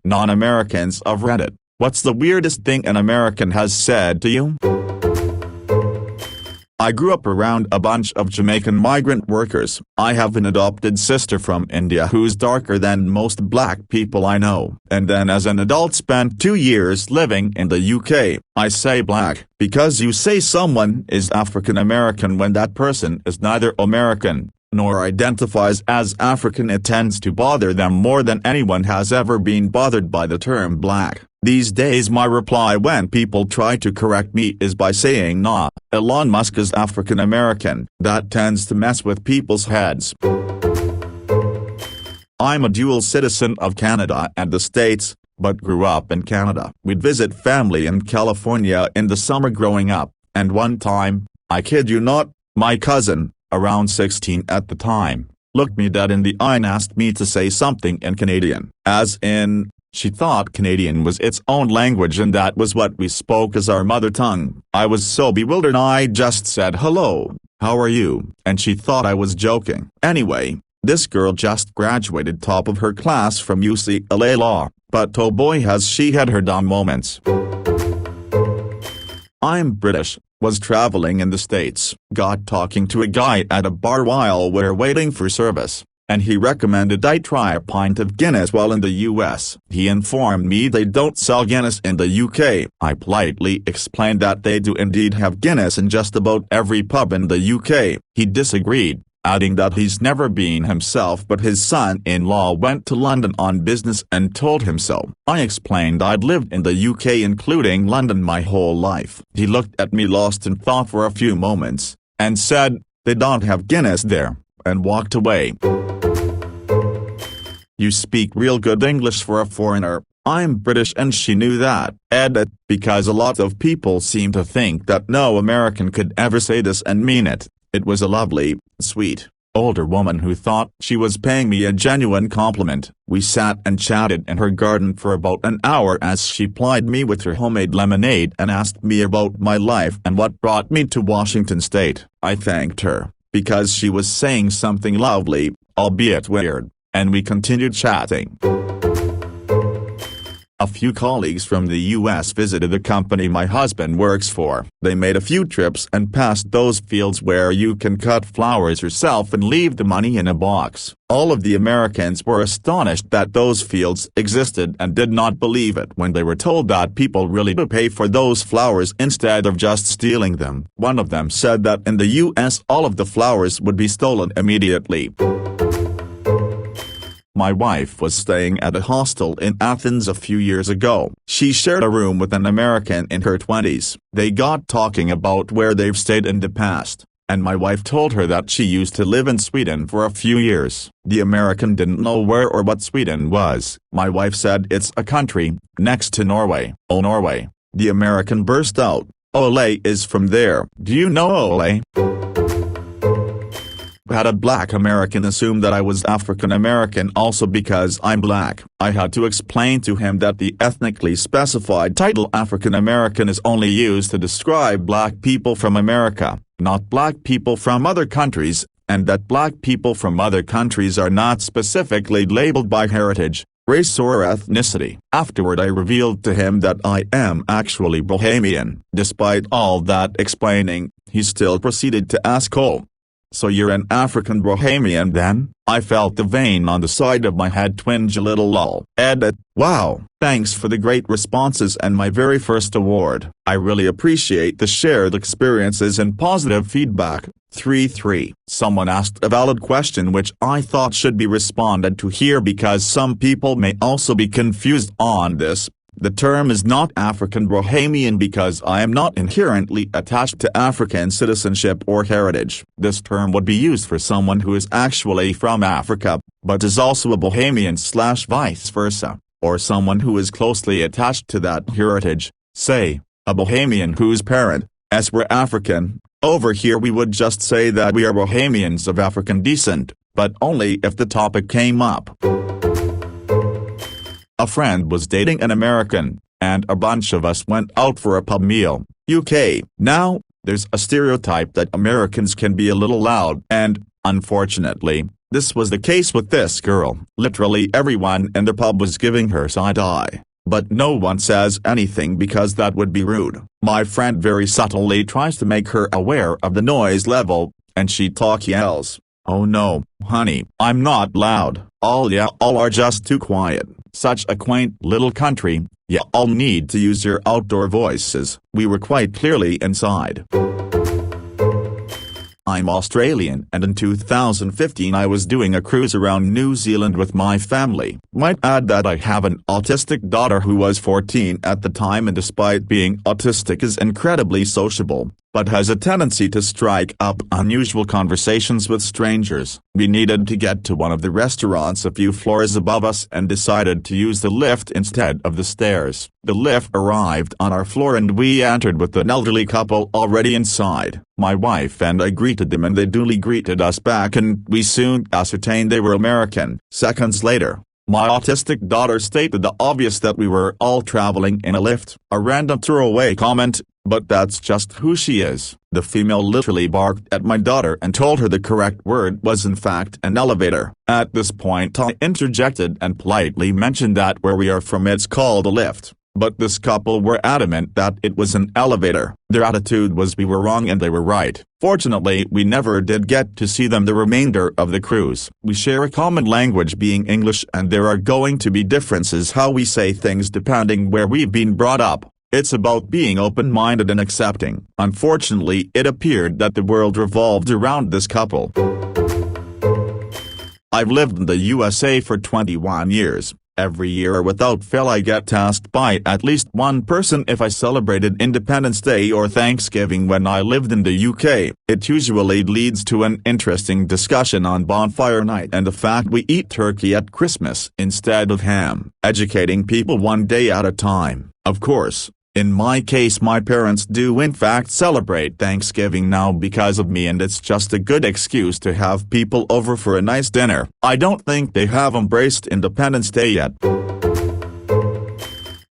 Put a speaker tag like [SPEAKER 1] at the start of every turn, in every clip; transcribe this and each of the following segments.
[SPEAKER 1] Non-Americans of Reddit, what's the weirdest thing an American has said to you? I grew up around a bunch of Jamaican migrant workers. I have an adopted sister from India who's darker than most black people I know. And then as an adult spent 2 years living in the UK. I say black because you say someone is African American when that person is neither American nor identifies as African. It tends to bother them more than anyone has ever been bothered by the term black. These days my reply when people try to correct me is by saying nah, Elon Musk is African American. That tends to mess with people's heads. I'm a dual citizen of Canada and the States, but grew up in Canada. We'd visit family in California in the summer growing up, and one time, I kid you not, my cousin, around 16 at the time, looked me dead in the eye and asked me to say something in Canadian, as in, she thought Canadian was its own language and that was what we spoke as our mother tongue. I was so bewildered I just said hello, how are you, and she thought I was joking. Anyway, this girl just graduated top of her class from UCLA Law, but oh boy has she had her dumb moments. I'm British, was traveling in the States, got talking to a guy at a bar while we're waiting for service, and he recommended I try a pint of Guinness while in the US. He informed me they don't sell Guinness in the UK. I politely explained that they do indeed have Guinness in just about every pub in the UK. He disagreed, adding that he's never been himself but his son-in-law went to London on business and told him so. I explained I'd lived in the UK including London my whole life. He looked at me lost in thought for a few moments, and said, they don't have Guinness there, and walked away. You speak real good English for a foreigner. I'm British and she knew that. Edit, because a lot of people seem to think that no American could ever say this and mean it. It was a lovely, sweet, older woman who thought she was paying me a genuine compliment. We sat and chatted in her garden for about an hour as she plied me with her homemade lemonade and asked me about my life and what brought me to Washington State. I thanked her, because she was saying something lovely, albeit weird, and we continued chatting. A few colleagues from the US visited the company my husband works for. They made a few trips and passed those fields where you can cut flowers yourself and leave the money in a box. All of the Americans were astonished that those fields existed and did not believe it when they were told that people really do pay for those flowers instead of just stealing them. One of them said that in the US all of the flowers would be stolen immediately. My wife was staying at a hostel in Athens a few years ago. She shared a room with an American in her 20s. They got talking about where they've stayed in the past, and my wife told her that she used to live in Sweden for a few years. The American didn't know where or what Sweden was. My wife said it's a country, next to Norway. Oh, Norway. The American burst out, Ole is from there. Do you know Ole? Had a black American assume that I was African American also because I'm black. I had to explain to him that the ethnically specified title African American is only used to describe black people from America, not black people from other countries, and that black people from other countries are not specifically labeled by heritage, race or ethnicity. Afterward I revealed to him that I am actually Bohemian. Despite all that explaining, he still proceeded to ask, oh, so you're an African Bohemian then? I felt the vein on the side of my head twinge a little. Lol. Edit. Wow, thanks for the great responses and my very first award. I really appreciate the shared experiences and positive feedback. 3-3. Someone asked a valid question which I thought should be responded to here because some people may also be confused on this. The term is not African Bohemian because I am not inherently attached to African citizenship or heritage. This term would be used for someone who is actually from Africa, but is also a Bohemian/vice versa, or someone who is closely attached to that heritage, say, a Bohemian whose parents were African. Over here we would just say that we are Bohemians of African descent, but only if the topic came up. A friend was dating an American, and a bunch of us went out for a pub meal. UK. Now, there's a stereotype that Americans can be a little loud and, unfortunately, This was the case with this girl. Literally everyone in the pub was giving her side-eye. But no one says anything because that would be rude. My friend very subtly tries to make her aware of the noise level, and she yells, "Oh no, honey, I'm not loud. All are just too quiet." Such a quaint little country. Y'all need to use your outdoor voices. We were quite clearly inside. I'm Australian, and in 2015 I was doing a cruise around New Zealand with my family. Might add that I have an autistic daughter who was 14 at the time, and despite being autistic is incredibly sociable, but has a tendency to strike up unusual conversations with strangers. We needed to get to one of the restaurants a few floors above us and decided to use the lift instead of the stairs. The lift arrived on our floor and we entered with an elderly couple already inside. My wife and I greeted them and they duly greeted us back, and we soon ascertained they were American. Seconds later, my autistic daughter stated the obvious, that we were all traveling in a lift. A random throwaway comment, but that's just who she is. The female literally barked at my daughter and told her the correct word was in fact an elevator. At this point I interjected and politely mentioned that where we are from it's called a lift. But this couple were adamant that it was an elevator. Their attitude was we were wrong and they were right. Fortunately, we never did get to see them the remainder of the cruise. We share a common language being English, and there are going to be differences how we say things depending where we've been brought up. It's about being open-minded and accepting. Unfortunately, it appeared that the world revolved around this couple. I've lived in the USA for 21 years. Every year without fail I get tasked by at least one person if I celebrated Independence Day or Thanksgiving when I lived in the UK. It usually leads to an interesting discussion on bonfire night and the fact we eat turkey at Christmas instead of ham, educating people one day at a time. Of course, in my case my parents do in fact celebrate Thanksgiving now because of me, and it's just a good excuse to have people over for a nice dinner. I don't think they have embraced Independence Day yet.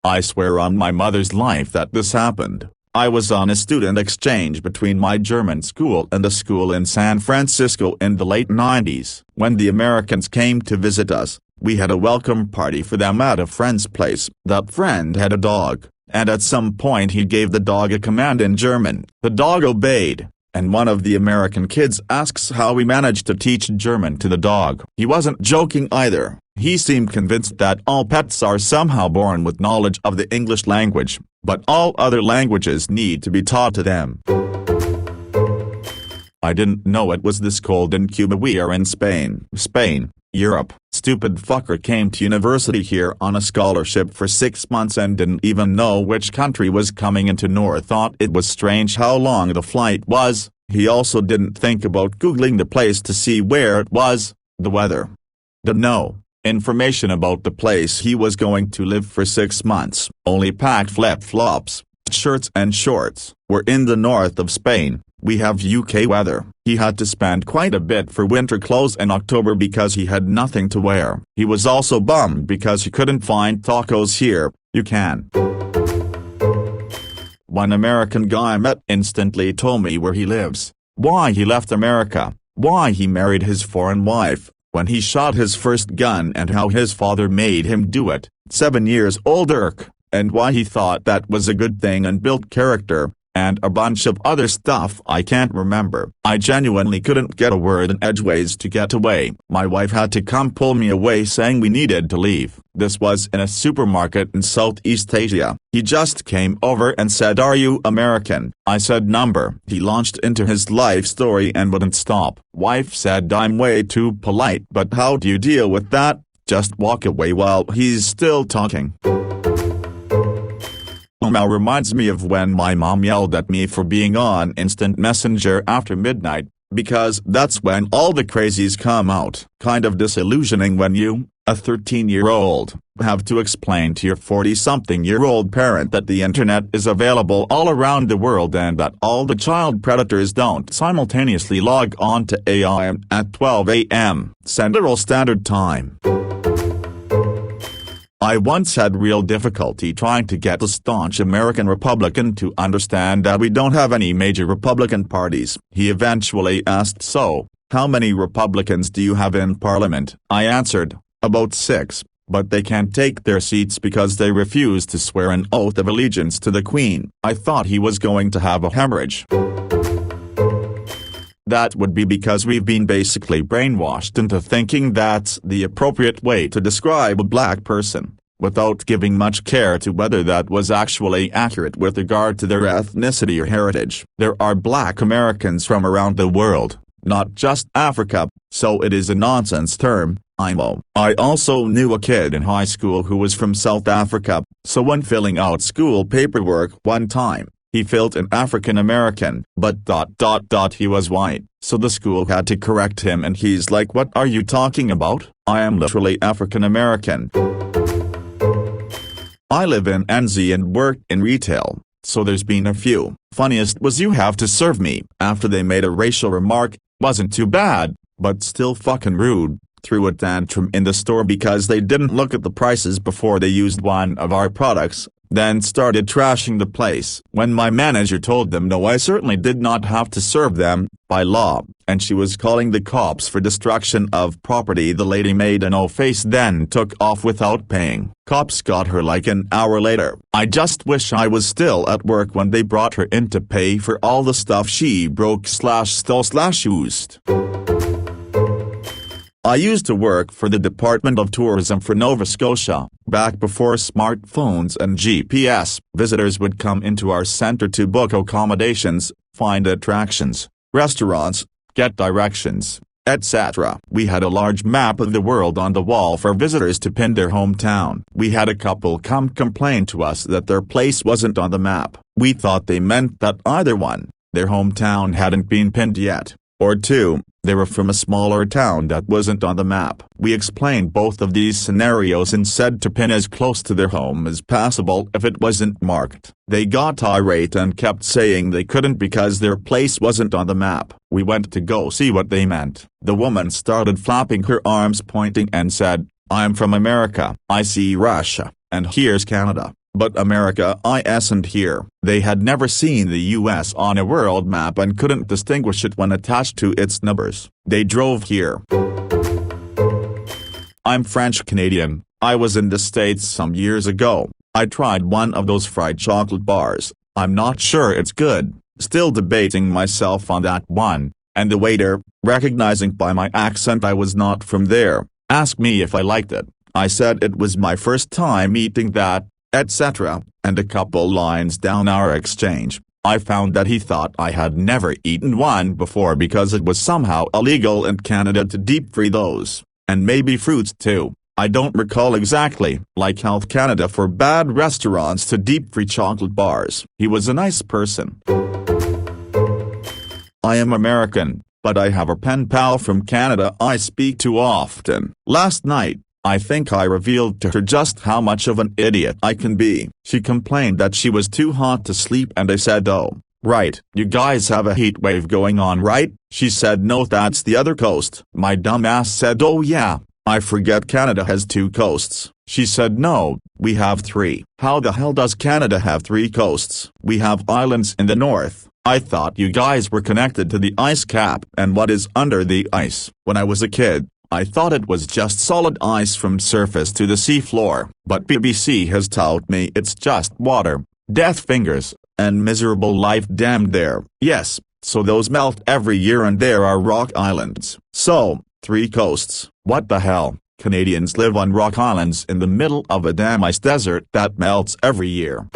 [SPEAKER 1] I swear on my mother's life that this happened. I was on a student exchange between my German school and a school in San Francisco in the late 90s. When the Americans came to visit us, we had a welcome party for them at a friend's place. That friend had a dog, and at some point he gave the dog a command in German. The dog obeyed, and one of the American kids asks how we managed to teach German to the dog. He wasn't joking either. He seemed convinced that all pets are somehow born with knowledge of the English language, but all other languages need to be taught to them. I didn't know it was this cold in Cuba. We are in Spain, Europe. Stupid fucker came to university here on a scholarship for 6 months and didn't even know which country was coming into nor thought it was strange how long the flight was. He also didn't think about Googling the place to see where it was, the weather. Didn't know information about the place he was going to live for 6 months. Only packed flip-flops, shirts and shorts. We're in the north of Spain. We have UK weather. He had to spend quite a bit for winter clothes in October because he had nothing to wear. He was also bummed because he couldn't find tacos here. You can. One American guy I met instantly told me where he lives, why he left America, why he married his foreign wife, when he shot his first gun and how his father made him do it, 7 years old and why he thought that was a good thing and built character, and a bunch of other stuff I can't remember. I genuinely couldn't get a word in edgeways to get away. My wife had to come pull me away saying we needed to leave. This was in a supermarket in Southeast Asia. He just came over and said, "Are you American?" I said number. He launched into his life story and wouldn't stop. Wife said I'm way too polite, but how do you deal with that? Just walk away while he's still talking. Now reminds me of when my mom yelled at me for being on instant messenger after midnight, because that's when all the crazies come out. Kind of disillusioning when you, a 13-year-old, have to explain to your 40-something-year-old parent that the internet is available all around the world and that all the child predators don't simultaneously log on to AI at 12 a.m. Central Standard Time. I once had real difficulty trying to get a staunch American Republican to understand that we don't have any major Republican parties. He eventually asked, "So, "How many Republicans do you have in Parliament?" I answered, "About 6, but they can't take their seats because they refuse to swear an oath of allegiance to the Queen." I thought he was going to have a hemorrhage. That would be because we've been basically brainwashed into thinking that's the appropriate way to describe a black person, without giving much care to whether that was actually accurate with regard to their ethnicity or heritage. There are black Americans from around the world, not just Africa, so it is a nonsense term, I know. I also knew a kid in high school who was from South Africa, so when filling out school paperwork one time, he filled in African American, but he was white, so the school had to correct him and he's like, "What are you talking about? I am literally African American." I live in NZ and work in retail, so there's been a few. Funniest was "you have to serve me" after they made a racial remark. Wasn't too bad, but still fucking rude. Threw a tantrum in the store because they didn't look at the prices before they used one of our products, then started trashing the place. When my manager told them no, I certainly did not have to serve them, by law, and she was calling the cops for destruction of property, the lady made a no-face then took off without paying. Cops got her like an hour later. I just wish I was still at work when they brought her in to pay for all the stuff she broke/stole/used. I used to work for the Department of Tourism for Nova Scotia. Back before smartphones and GPS, visitors would come into our center to book accommodations, find attractions, restaurants, get directions, etc. We had a large map of the world on the wall for visitors to pin their hometown. We had a couple come complain to us that their place wasn't on the map. We thought they meant that either one, their hometown hadn't been pinned yet, or two, they were from a smaller town that wasn't on the map. We explained both of these scenarios and said to pin as close to their home as possible if it wasn't marked. They got irate and kept saying they couldn't because their place wasn't on the map. We went to go see what they meant. The woman started flapping her arms pointing and said, "I'm from America. I see Russia, and here's Canada. But America isn't here." They had never seen the US on a world map and couldn't distinguish it when attached to its numbers. They drove here. I'm French Canadian. I was in the States some years ago. I tried one of those fried chocolate bars. I'm not sure it's good. Still debating myself on that one. And the waiter, recognizing by my accent I was not from there, asked me if I liked it. I said it was my first time eating that, etc., and a couple lines down our exchange, I found that he thought I had never eaten one before because it was somehow illegal in Canada to deep fry those, and maybe fruits too. I don't recall exactly. Like Health Canada for bad restaurants to deep fry chocolate bars. He was a nice person. I am American, but I have a pen pal from Canada I speak to often. Last night, I think I revealed to her just how much of an idiot I can be. She complained that she was too hot to sleep and I said, "Oh, right, you guys have a heat wave going on, right?" She said, "No, that's the other coast." My dumb ass said, "Oh yeah, I forget Canada has 2 coasts." She said, "No, we have 3. How the hell does Canada have 3 coasts? We have islands in the north." I thought you guys were connected to the ice cap and what is under the ice. When I was a kid, I thought it was just solid ice from surface to the sea floor, but BBC has taught me it's just water, death fingers, and miserable life damned there. Yes, so those melt every year and there are rock islands. So, 3 coasts. What the hell? Canadians live on rock islands in the middle of a damn ice desert that melts every year.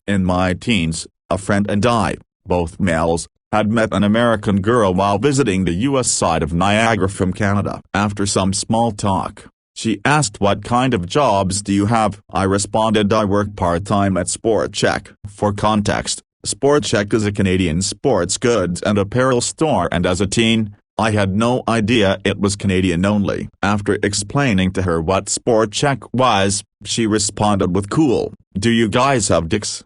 [SPEAKER 1] In my teens, a friend and I, both males, had met an American girl while visiting the US side of Niagara from Canada. After some small talk, she asked, "What kind of jobs do you have?" I responded, "I work part-time at Sport Chek." For context, Sport Chek is a Canadian sports goods and apparel store, and as a teen, I had no idea it was Canadian only. After explaining to her what Sport Chek was, she responded with, "Cool, do you guys have Dick's?"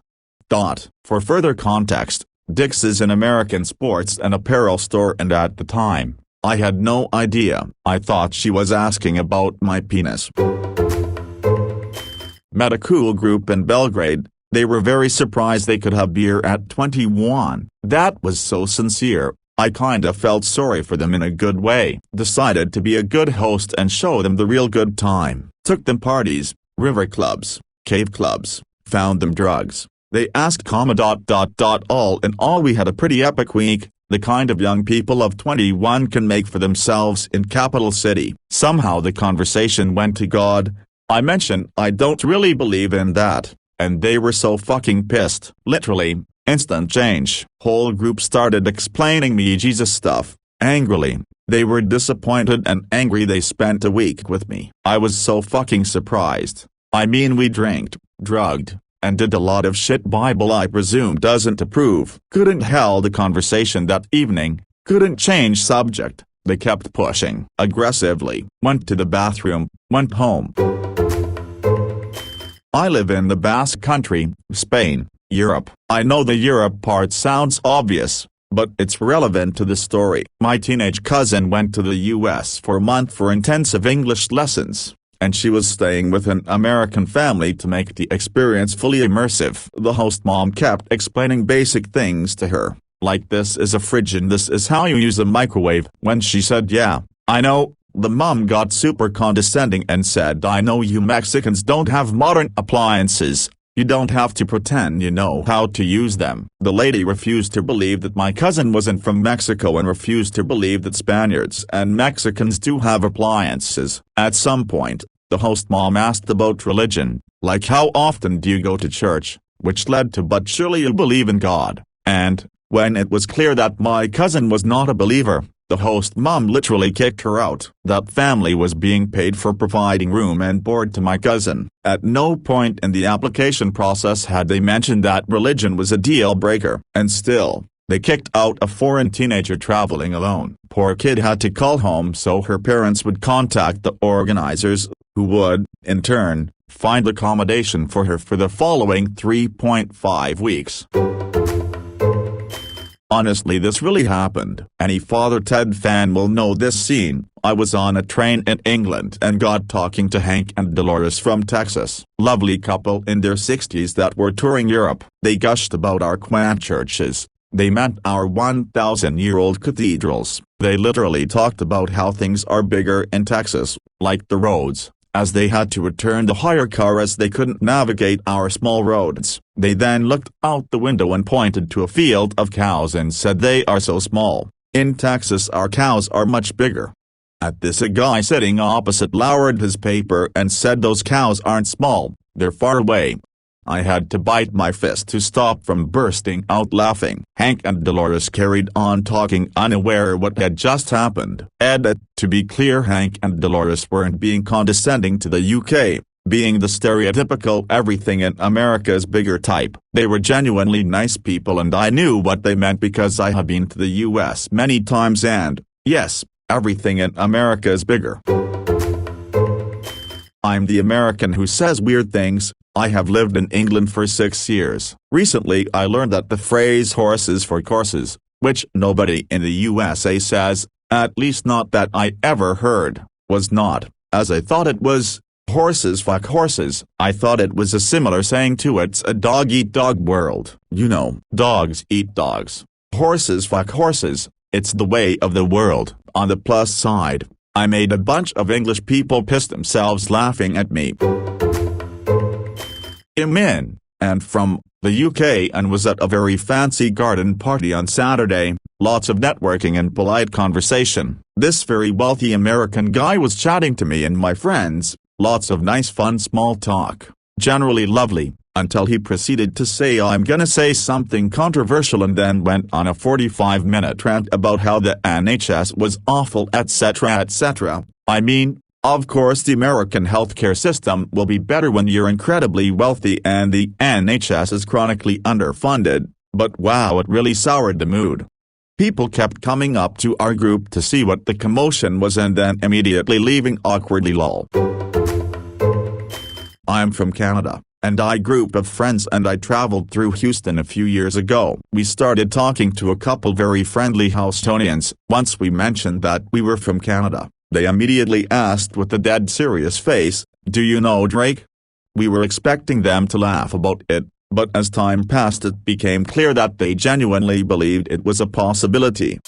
[SPEAKER 1] For further context, Dick's is an American sports and apparel store, and at the time, I had no idea. I thought she was asking about my penis. Met a cool group in Belgrade. They were very surprised they could have beer at 21. That was so sincere. I kinda felt sorry for them in a good way. Decided to be a good host and show them the real good time. Took them parties, river clubs, cave clubs, found them drugs. They asked all in all we had a pretty epic week, the kind of young people of 21 can make for themselves in capital city. Somehow the conversation went to God. I mentioned I don't really believe in that, and they were so fucking pissed. Literally, instant change. Whole group started explaining me Jesus stuff, angrily. They were disappointed and angry they spent a week with me. I was so fucking surprised. I mean we drinked, drugged, and did a lot of shit Bible I presume doesn't approve. Couldn't held the conversation that evening, couldn't change subject, they kept pushing. Aggressively, went to the bathroom, went home. I live in the Basque Country, Spain, Europe. I know the Europe part sounds obvious, but it's relevant to the story. My teenage cousin went to the US for a month for intensive English lessons, and she was staying with an American family to make the experience fully immersive. The host mom kept explaining basic things to her, like this is a fridge and this is how you use a microwave. When she said yeah, I know, the mom got super condescending and said I know you Mexicans don't have modern appliances. You don't have to pretend you know how to use them. The lady refused to believe that my cousin wasn't from Mexico and refused to believe that Spaniards and Mexicans do have appliances. At some point, the host mom asked about religion, like how often do you go to church, which led to but surely you believe in God. And, when it was clear that my cousin was not a believer, the host mom literally kicked her out. That family was being paid for providing room and board to my cousin. At no point in the application process had they mentioned that religion was a deal breaker. And still, they kicked out a foreign teenager traveling alone. Poor kid had to call home so her parents would contact the organizers, who would, in turn, find accommodation for her for the following 3.5 weeks. Honestly, this really happened. Any Father Ted fan will know this scene. I was on a train in England and got talking to Hank and Dolores from Texas. Lovely couple in their 60s that were touring Europe. They gushed about our quaint churches. They meant our 1,000-year-old cathedrals. They literally talked about how things are bigger in Texas, like the roads, as they had to return the hire car as they couldn't navigate our small roads. They then looked out the window and pointed to a field of cows and said they are so small. In Texas our cows are much bigger. At this a guy sitting opposite lowered his paper and said those cows aren't small, they're far away. I had to bite my fist to stop from bursting out laughing. Hank and Dolores carried on talking, unaware what had just happened. Edit: to be clear, Hank and Dolores weren't being condescending to the UK, being the stereotypical everything in America is bigger type. They were genuinely nice people and I knew what they meant because I had been to the US many times and, yes, everything in America is bigger. I'm the American who says weird things. I have lived in England for 6 years. Recently I learned that the phrase horses for courses, which nobody in the USA says, at least not that I ever heard, was not, as I thought it was, horses fuck horses. I thought it was a similar saying to it's a dog eat dog world. You know, dogs eat dogs. Horses fuck horses, it's the way of the world. On the plus side, I made a bunch of English people piss themselves laughing at me. I'm in, and from, the UK and was at a very fancy garden party on Saturday, lots of networking and polite conversation. This very wealthy American guy was chatting to me and my friends, lots of nice fun small talk, generally lovely, until he proceeded to say I'm gonna say something controversial and then went on a 45-minute rant about how the NHS was awful etc. etc. I mean, of course the American healthcare system will be better when you're incredibly wealthy and the NHS is chronically underfunded, but wow, it really soured the mood. People kept coming up to our group to see what the commotion was and then immediately leaving awkwardly lol. I'm from Canada, and I group of friends and I traveled through Houston a few years ago. We started talking to a couple very friendly Houstonians. Once we mentioned that we were from Canada, they immediately asked with a dead serious face, "Do you know Drake?" We were expecting them to laugh about it, but as time passed it became clear that they genuinely believed it was a possibility.